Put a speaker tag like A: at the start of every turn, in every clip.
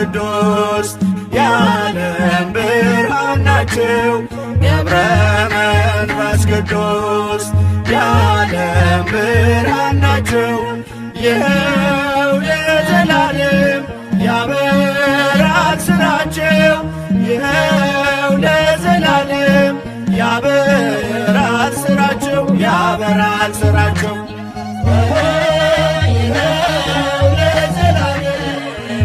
A: ቅዱስ የዓለም ብርሃን ናቸው። ገብረ መንፈስ ቅዱስ የዓለም ብርሃን ናቸው። ይኸው ለዘላለም ያበራል ስራቸው። ይኸው ለዘላለም ያበራል ስራቸው። ያበራል ስራቸው። ይኸው ለዘላለም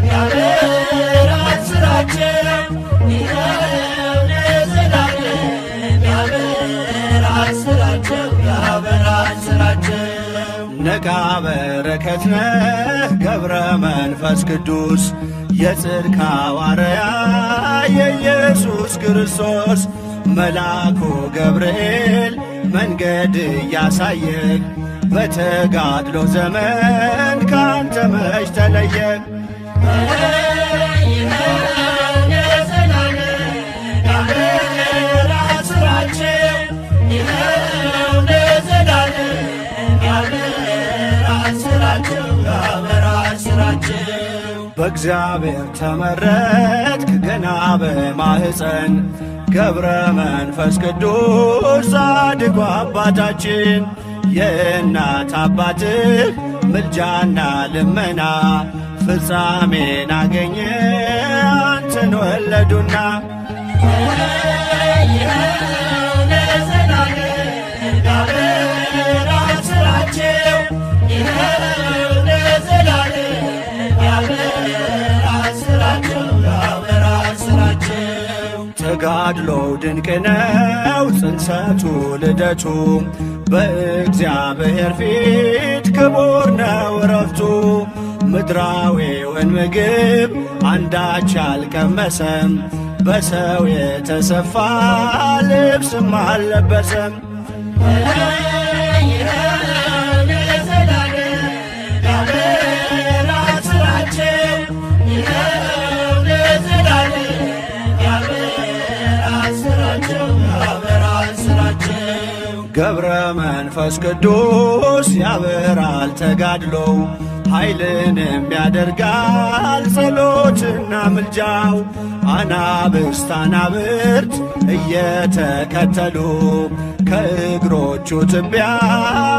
A: ያበራል ስራቸው። ይኸው ለዘላለም ያበራል ስራቸው። ያበራል ስራቸው። ነቃ በረከት ነህ ገብረ መንፈስ ቅዱስ የጽድቅ ሐዋርያ የኢየሱስ ክርስቶስ መልአኩ ገብርኤል መንገድ እያሳየን በተጋድሎ ዘመን ካንተ መች ተለየን። በእግዚአብሔር ተመረጥክ ገና በማኅፀን ገብረ መንፈስ ቅዱስ ጻድቁ አባታችን የእናት አባትህ ምልጃና ልመና ፍጻሜን አገኘ አንተን ወለዱና። ተጋድሎው ድንቅ ነው ጽንሰቱ ልደቱ በእግዚአብሔር ፊት ክቡር ነው ዕረፍቱ። ምድራዊውን ምግብ አንዳች አልቀመሰም በሰው የተሰፋ ልብስም አልለበሰም። ገብረ መንፈስ ቅዱስ ያበራል ተጋድሎው ኃይልንም ያደርጋል ጸሎትና ምልጃው። አናብስት አናብርት እየተከተሉ ከእግሮቹ ትቢያ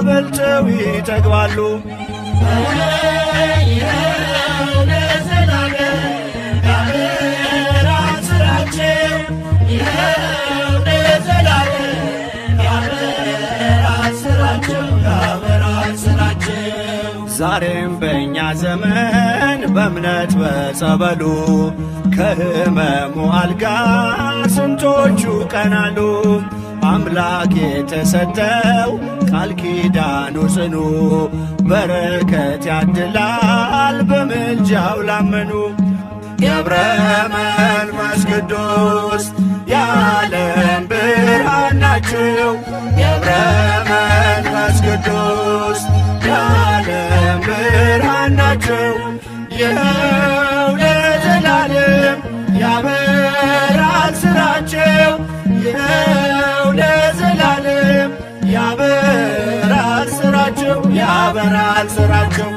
A: በልተው ይጠግባሉ። ዛሬም በእኛ ዘመን በእምነት በጸበሉ ከሕመሙ አልጋ ስንቶቹ ቀናሉ። አምላክ የተሰጠው ቃል ኪዳኑ ጽኑ በረከት ያድላል በምልጃው ላመኑ። ገብረ መንፈስ ቅዱስ የዓለም ብርሃን ናቸው። ገብረ መንፈስ ቅዱስ የዓለም ብርሃን ናቸው። ይኸው ለዘላለም ያበራል ስራቸው። ይኸው ለዘላለም ያበራል ስራቸው። ያበራል ስራቸው።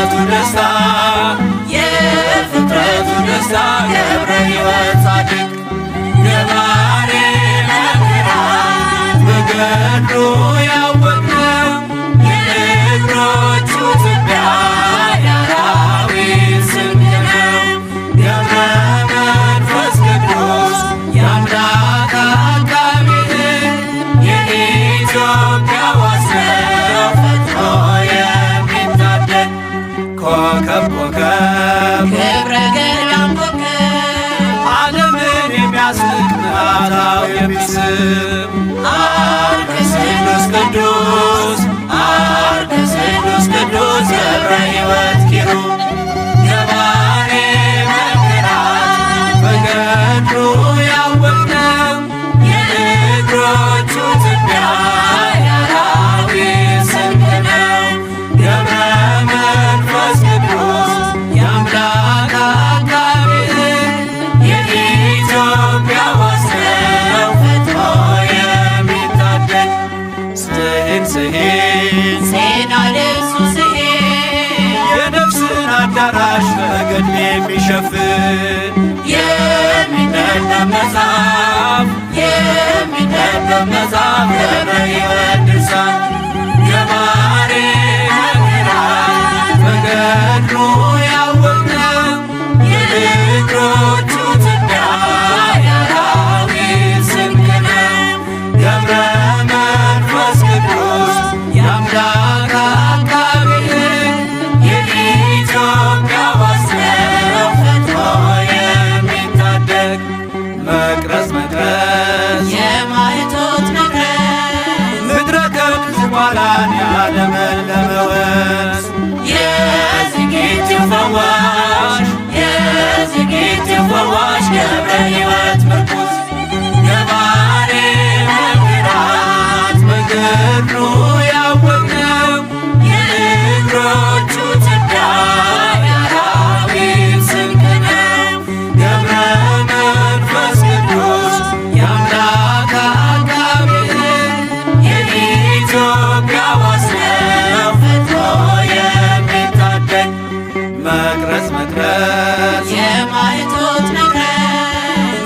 A: የፍጥረቱ ደስታ የፍጥረቱ ደስታ ገብረ ሕይወት ጻድቅ ገባሬ መንክራት በገድሉ ያወቅነው የእግሮቹ ትቢያ የአራዊት ስንቅ ነው። ገብረ መንፈስ ቅዱስ የአምላክ አቃቤ ሕግ የኢትዮጵያ ዋስ ነው ፈጥኖ የሚታደግ ኮከብ ኮከብ
B: ገብረ ገዳም ኮከብ
A: ዓለምን የሚያስንቅ ምዕራታው የሚስብ አርከስ ቅዱስ ቅዱስ አርከስ ቅዱስ ቅዱስ ገብረ ሕይወት ኪሩብ ገባሬ መንክራት በገድሉ ያወቅነው የእግሮቹ ትቢያ የአራዊት ስንቅ ነው። ገብረ መንፈስ ቅዱስ የአምላክ አቃቤ ሕግ የኢትዮጵያ ዋስ ነው ፈጥኖ የሚታደግ ስሂን ስሂን
B: ዜና ልብሱ ስሄድ
A: የነፍስን አዳራሽ በገድል የሚሸፍን የሚነበብ መጽሐፍ የሚነበብ መጽሐፍ ገብረ ሕይወት ድርሳን ገባሬ መንክራት በገድሉ ያወቅነው የእግሮቹ ትቢያ የአራዊት ስንቅ ነው። ገብረ መንፈስ ቅዱስ የአምላክ አቃቤ ሕግ የኢትዮጵያ ዋስ ነው ፈጥኖ የሚታደግ መቅረዝ መቅረዝ
B: የማኅቶት መቅረዝ
A: ምድረ ከብት ዝቋላን ያለመለመ ወንዝ የዝጊቲው ፈዋሽ የዝጊቲው ፈዋሽ ገብረ ሕይወት ምርኩዝ ገባሬ መንክራት በገድሉ ያወቅነው የእግሮቹ ትቢያ የአራዊት ስንቅ ነው። ገብረ መንፈስ ቅዱስ የአምላክ አቃቤ ሕግ የኢትዮጵያ ዋስ ነው ፈጥኖ የሚታደግ መቅረዝ መቅረዝ
B: የማኅቶት መቅረዝ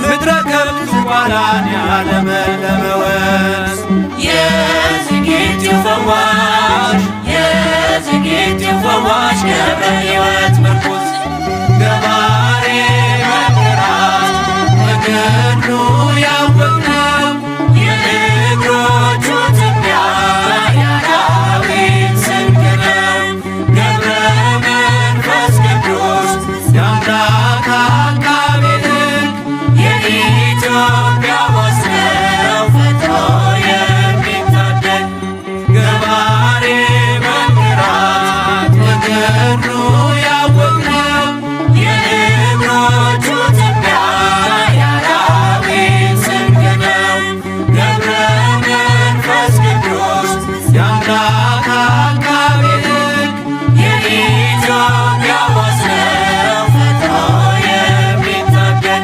A: ምድረ ከብት ዝቋላን ያለመለመ ወንዝ የዝጊቲው ፈዋሽ የዝጊቲው ፈዋሽ ገብረ ሕይወት ምርኩዝ ገባሬ መንክራት በገድሉ ያወቅነው የእግሮቹ ትቢያ የአራዊት ስንቅ ነው። ገብረ መንፈስ ቅዱስ የአምላክ አቃቤ ሕግ የኢትዮጵያ ዋስ ነው ፈጥኖ የሚታደግ ገባሬ መንክራት በገድሉ ያወቅነው የእግሮቹ ትቢያ የአራዊት ስንቅ ነው። ገብረ መንፈስ ቅዱስ የአምላክ አቃቤ ሕግ የኢትዮጵያ ዋስ ነው ፈጥኖ የሚታደግ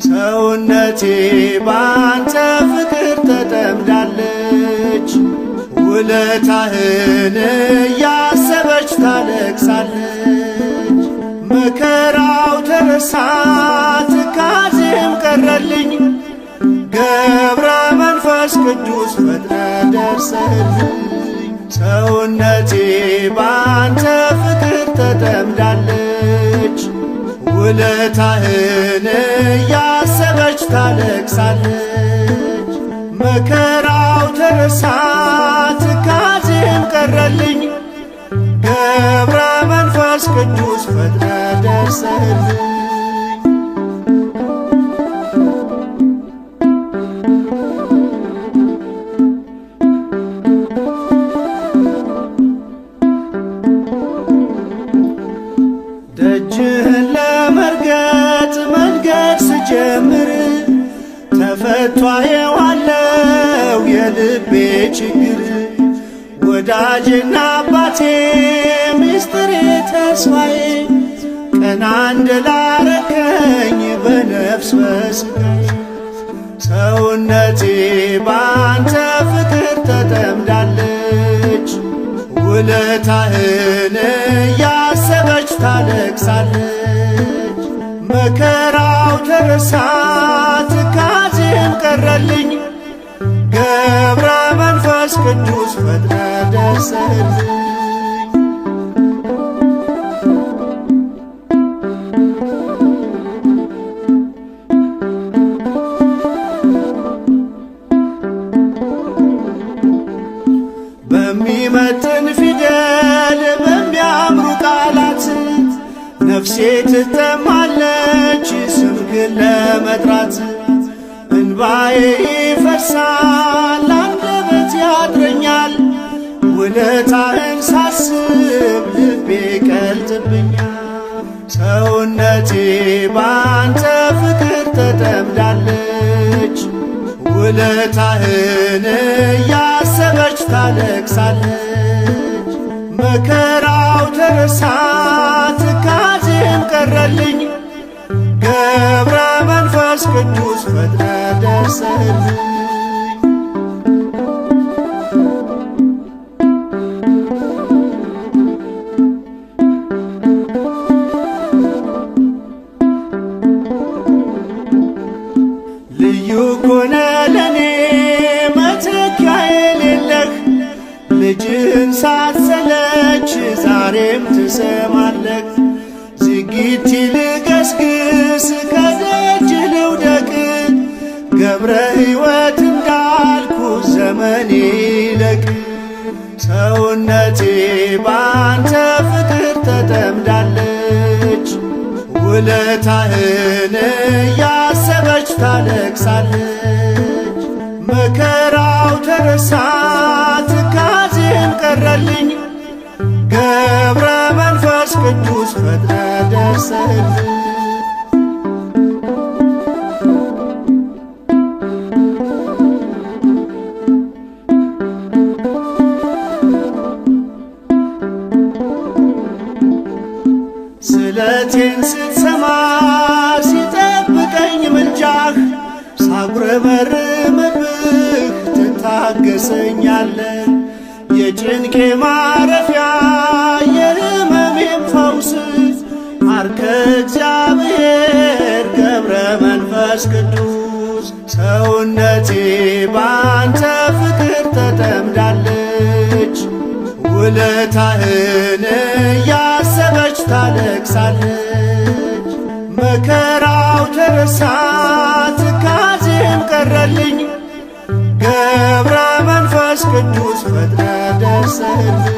A: ሰውነቴ ባንተ ፍቅር ተጠምዳለች፣ ውለታህን እያሰበች ታለቅሳለች። መከራው ተረሳ ትካዜም ቀረልኝ፣ ገብረ መንፈስ ቅዱስ ፈጥነ ደርሰልኝ። ሰውነቴ ባንተ ፍቅር ተጠምዳለች፣ ውለታህን እያሰበች ታለቅሳለች። መከራው ተረሳ ትካዜም ቀረልኝ፣ ገብረ መንፈስ ቅዱስ ፈጥነ ደርሰህልኝ። ደጅህን ለመርገጥ መንገድ ስጀምር ተፈቷ የዋለው የልቤ ችግር። ወዳጄና አባቴ ምስጢሬ ተስፋዬ ቀና እንደላረከኝ በነፍስ በሥጋዬ። ሰውነቴ ባንተ ፍቅር ተጠምዳለች ውለታህን እያሰበች ታለቅሳለች። መከራው ተረሳ ትካዜም ቀረልኝ ገብረ መንፈስ ቅዱስ ፈጥነ ደርሰህልኝ። በሚመጥን ፊደል በሚያምሩ ቃላት ነፍሴ ትጠማለች ስምህን ለመጥራት። እንባዬ ይፈሳል አንደበት ያጥረኛል ውለታህን ሳስብ ልቤ ቀልጥብኛል። ሰውነቴ ባንተ ፍቅር ተጠምዳለች ውለታህን እያሰበች ታለቅሳለች። መከራው ተረሳ ትካዜም ቀረልኝ ገብረ መንፈስ ቅዱስ ፈጥነ ደርሰህልኝ። ልዩ ኮነ ለኔ መተኪያ የሌለህ ልጅህን ሳትሰለች ዛሬም ትሰማለህ። ዝጊት ልገስግስ ከደጅ ልውደቅ ገብረ ሕይወት እንዳልኩ ዘመኔ ይለቅ። ሰውነቴ ባንተ ፍቅር ተጠምዳለች ውለታህን እያሰበች ታለቅሳለች። መከራው ተረሳ ትካዜም ቀረልኝ ገብረ መንፈስ ቅዱስ ፈጥነ ደርሰህልኝ። ስለቴን ስትሰማ ሲጠብቀኝ ምልጃህ ሳጉረመርምብህ ትታገሰኛለህ። የጭንቄ ማረፊያ የሕመሜም ፈውስ አርከ እግዚአብሔር ገብረ መንፈስ ቅዱስ። ሰውነቴ ባንተ ፍቅር ተጠምዳለች ውለታህን እያሰበች ታለቅሳለች። መከራው ተረሳ ትካዜም ቀረልኝ ገብረ መንፈስ ቅዱስ ፈጥነ ደርሰህልኝ።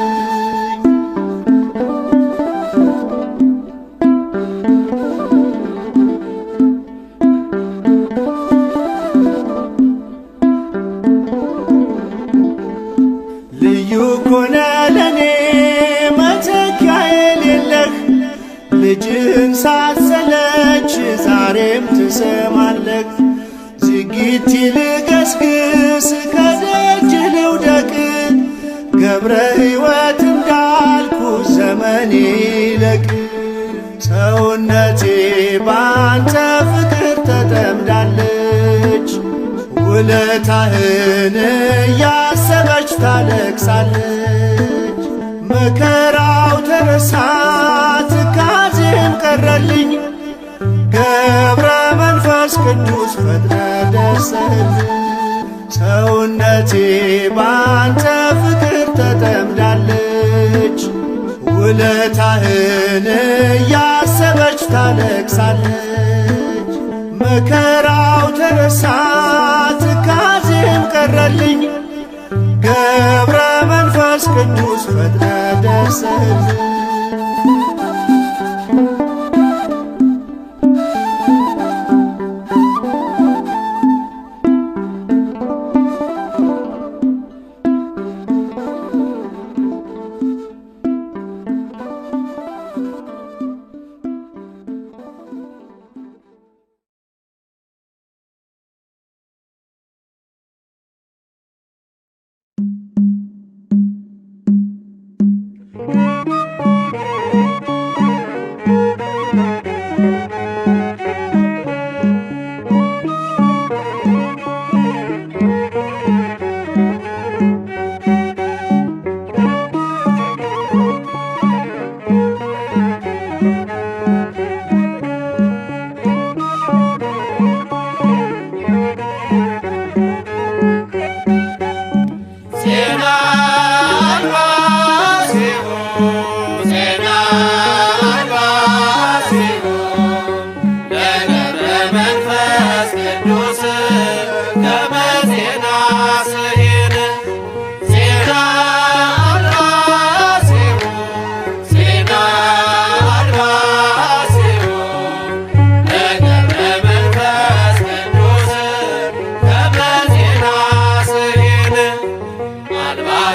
A: ልዩ ኮነ ለኔ መተኪያ የሌለህ ልጅህን ሳትሰለች ዛሬም ትሰማለህ። ዝጊት ልገስግስ ከደጅ ልውደቅ ገብረ ሕይወት እንዳልኩ ዘመኔ ይለቅ። ሰውነቴ ባንተ ፍቅር ተጠምዳለች ውለታህን እያሰበች ታለቅሳለች። መከራው ተረሳ ትካዜም ቀረልኝ ገብረ መንፈስ ቅዱስ ፈጥነ ደርሰህልኝ። ሰውነቴ ባንተ ፍቅር ተጠምዳለች ውለታህን እያሰበች ታለቅሳለች። መከራው ተረሳ ትካዜም ቀረልኝ ገብረ መንፈስ ቅዱስ ፈጥነ ደርሰህልኝ።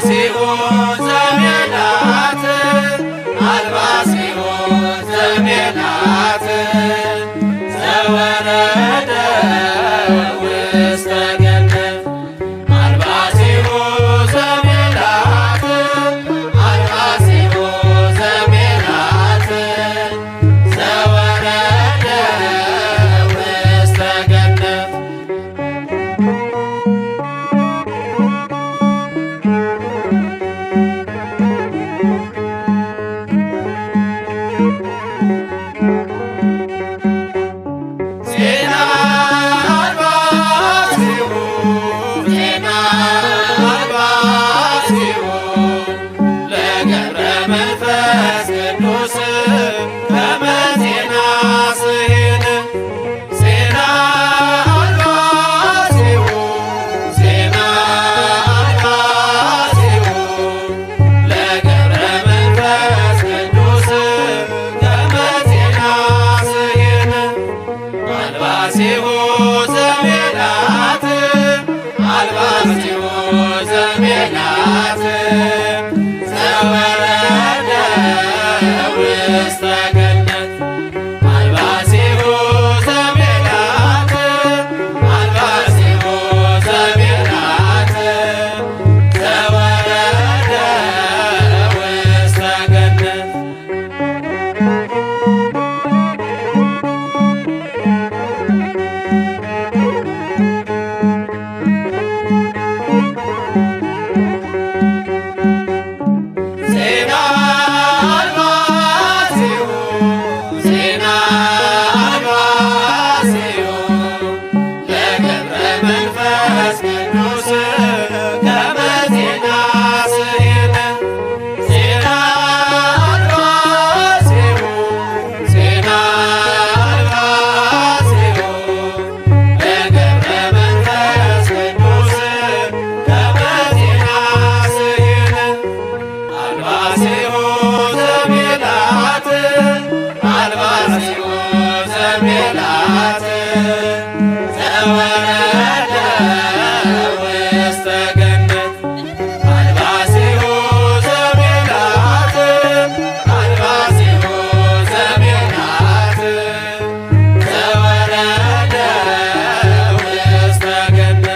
A: አልባሲሁ ዘሜላት አልባሲሁ ዘሜላት ዘወረደ ውስተ ገነት አልባሲሁ ዘሜላት አልባሲሁ ዘሜላት ዘወረደ ውስተ ገነት ዜና አልባሲሁ ዜና አልባሲሁ ለገብረ መንፈስ ቅዱስ ከመ ዜና ስሂን ዜና አልባሲሁ ዜና አልባሲሁ ለገብረ መንፈስ ቅዱስ ከመ ዜና ስሂን አልባሲሁ ዘሜላት አልባሲሁ ዘሜላት ዘወረደ ውስተ ገነት አልባሲሁ ዘሜላት አልባሲሁ ዘሜላት ዘወረደ ውስተ ገነት ዜና አልባሲሁ ዜና አልባሲሁ ለገብረ መንፈስ ቅዱስ ከመ ዜና ስሂን ዜና አልባሲሁ ዜና አልባሲሁ ለገብረ መንፈስ ቅዱስ ከመ ዜና ስሂን አልባሲሁ ዘሜላት አልባሲሁ ዘሜላት ዘወረደ ውስተ ገነት አልባሲሁ ዘሜላት አልባሲሁ ዘሜላት ዘወረደ ውስተ ገነት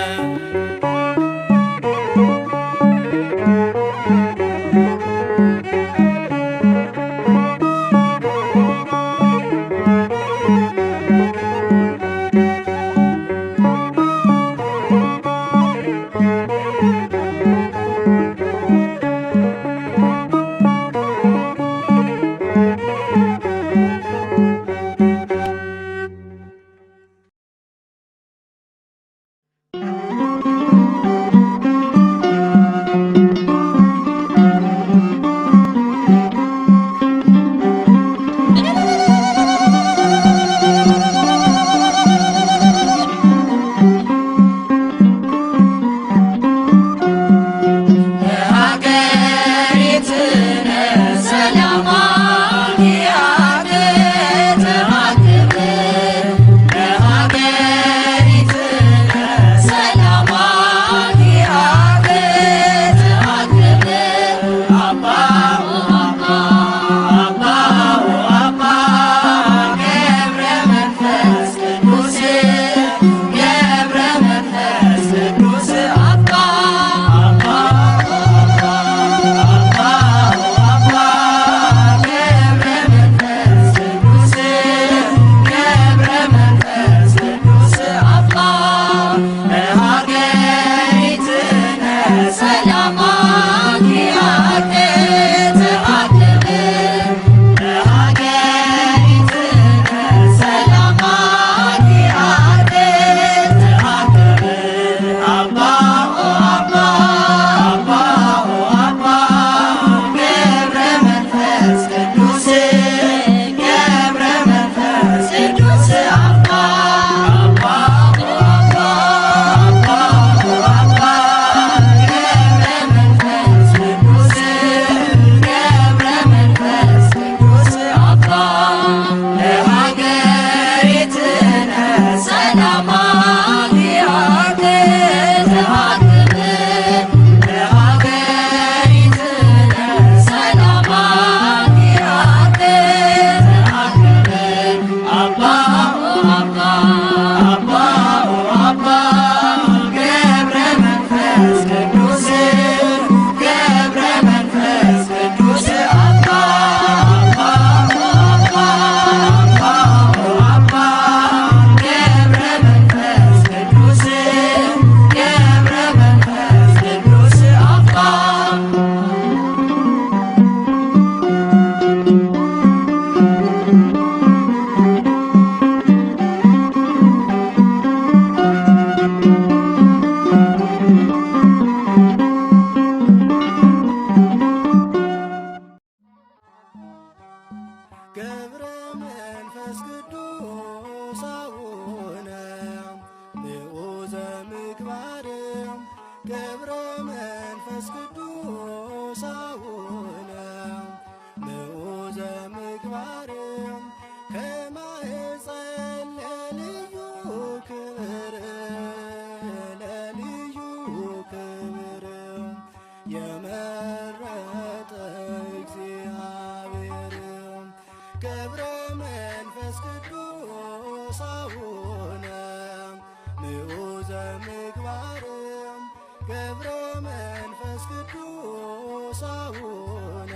C: ገብረ መንፈስ ቅዱስ አቡነ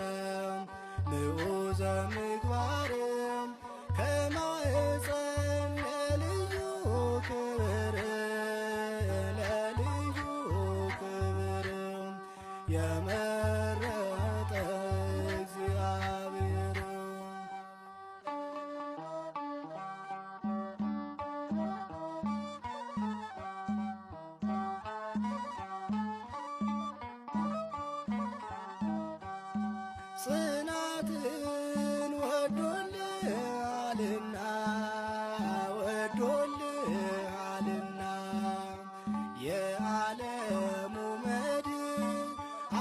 C: ንዑዘ ምግባርም ከማኅፀን ለልዩ ክብር ለልዩ ክብር የመረጠ እግዚአብሔር ጽናትን ወዶልሃልና ወዶልሃልና የዓለሙ መድን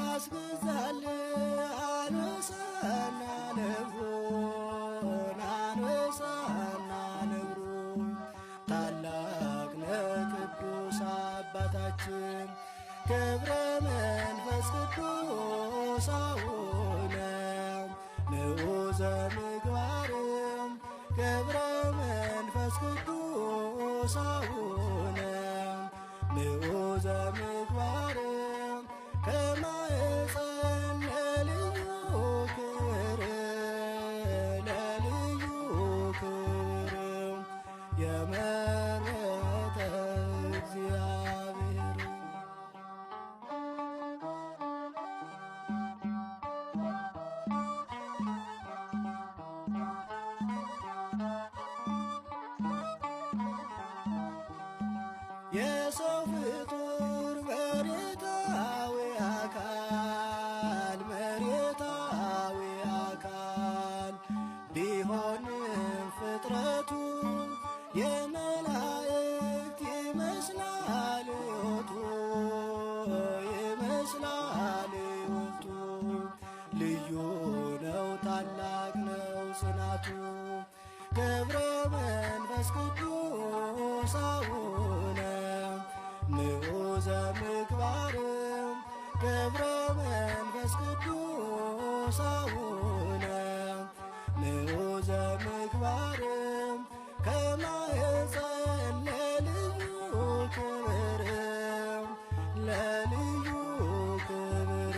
C: አስገዛልህ አንበሳና ነብሩን አንበሳና ነብሩን ታላቅ ነህ ቅዱስ አባታችን ገብረ መንፈስ ቅዱስ አቡነ ንዑዘ ምግባርም ገብረ መንፈስ ቅዱስ አቡነ ንዑዘ ምግባርም ከማኅፀን ለልዩ ክብር ለልዩ ክብር የመረጠ እግዚአብሔር የሰው ፍጡር መሬታዊ አካል ቢሆንም ፍጥረቱ የመላእክት ይመስላል ሕይወቱ ይመስላል ሕይወቱ ልዩ ነው ታላቅ ነው ጽናቱ ገብረ መንፈስ ቅዱስ አቡነ ንዑዘ ምግባርም ገብረ መንፈስ ቅዱስ አቡነ ንዑዘ ምግባርም ከማኅፀን ለልዩ ክብር ለልዩ ክብር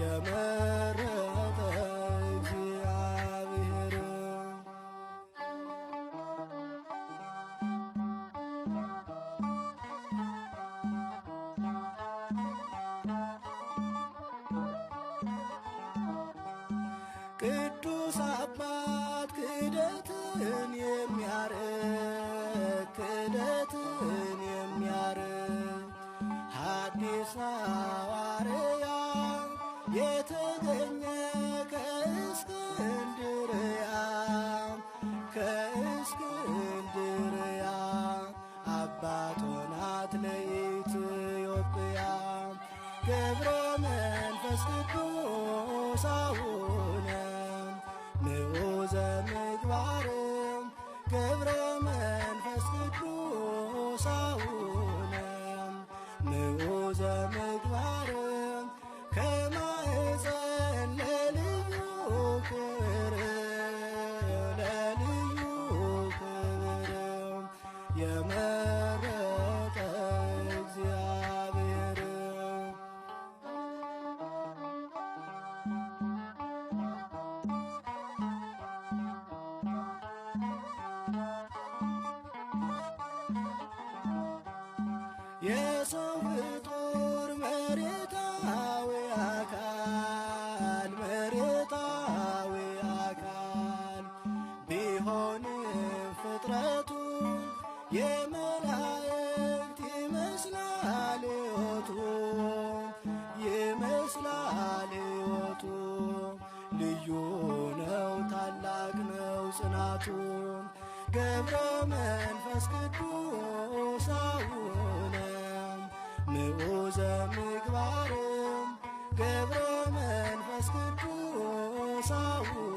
C: የመረጠ እግዚአብሔር ቅዱስ አባት ክህደትን የሚያርቅ ሐዲስ ሐዋርያ የተገኘ ከእስክንድርያ አባት ሆናት ለኢትዮጵያ ገብረ መንፈስ ቅዱስ አቡነ ንዑዘ ምግባርም ገብረ መንፈስ ቅዱስ አቡነ ንዑዘ ምግባርም ከማኅፀን ለልዩ ክብር ለልዩ ክብር የመረጠ እግዚአብሔር የሰው ፍጡር መሬታዊ አካል ቢሆንም ፍጥረቱ የመላእክት ይመስላል ሕይወቱ ይመስላል ሕይወቱ ልዩ ነው ታላቅ ነው ጽናቱ ገብረ መንፈስ ቅዱስ አቡነ ንዑዘ ምግባርም ገብረ መንፈስ ቅዱስ አቡነ